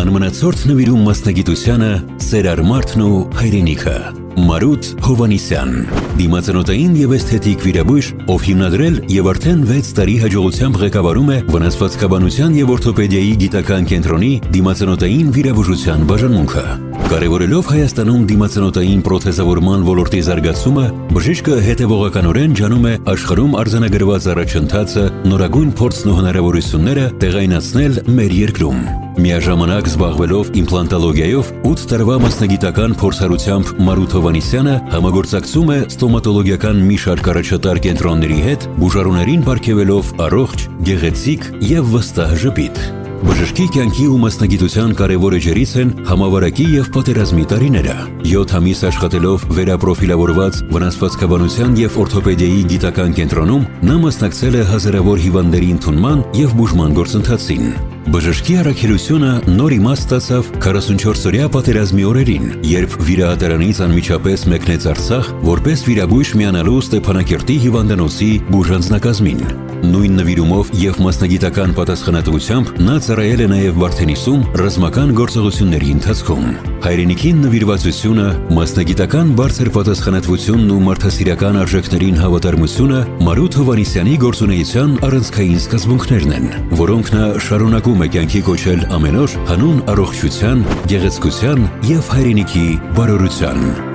Անմնացորդ նվիրում մասնագիտությանը սերարմարտն ու հայրենիքը։ Մարութ Հովանիսյան, դիմացանոթային և էսթետիկ վիրաբույժ, ով հիմնադրել և արդեն 6 տարի հաջողությամբ ղեկավարում է վնասվածքաբանության և օրթոպեդիայի գիտական կենտրոնի դիմացանոթային վիրաբուժության բաժանմունքը։ Կարևորելով Հայաստանում դիմացանոթային պրոթեզավորման ոլորտի զարգացումը, բժիշկը հետևողականորեն ջանում է աշխարհում արձանագրված առաջընթացը, նորագույն փորձն ու հնարավորությունները տեղայնացնել մեր երկրում։ Միաժամանակ զբաղվելով իմպլանտոլոգիայով 8 տարվա մասնագիտական փորձառությամբ Մարութ Հովանիսյանը համագործակցում է ստոմատոլոգիական մի շարք առաջատար կենտրոնների հետ, բուժառուներին պարգևելով առողջ, գեղեցիկ և վստահ ժպիտ։ Բժշկի կյանքի ու մասնագիտության կարևոր էջերից են համավարակի և պատերազմի տարիները։ 7 ամիս աշխատելով վերապրոֆիլավորված վնասվածքաբանության և օրթոպեդիայի գիտական կենտրոնում, նա մասնակցել է հազարավոր հիվանդների ընդունման և բուժման գործընթացին։ Բժշկի առաքելությունը նոր իմաստ ստացավ 44-օրյա պատերազմի օրերին, երբ վիրահատարանից անմիջապես մեկնեց Արցախ, որպես վիրաբույժ միանալու Ստեփանակերտի հիվանդանոցի բուժանձնակազմին։ Նույն նվիրումով և մասնագիտական պատասխանատվությամբ նա ծառայել է նաև Վարդենիսում ռազմական գործողությունների ընթացքում։ Հայրենիքին նվիրվածությունը, մասնագիտական բարձր պատասխանատվությունն ու մարդասիրական արժեքներին հավատարմությունը Մարութ Հովանիսյանի գործունեության առանցքային սկզբունքներն են, որոնք նա շարունակում է կյանքի կոչել ամեն օր հանուն առողջության, գեղեցկության և հայրենիքի բարօրության։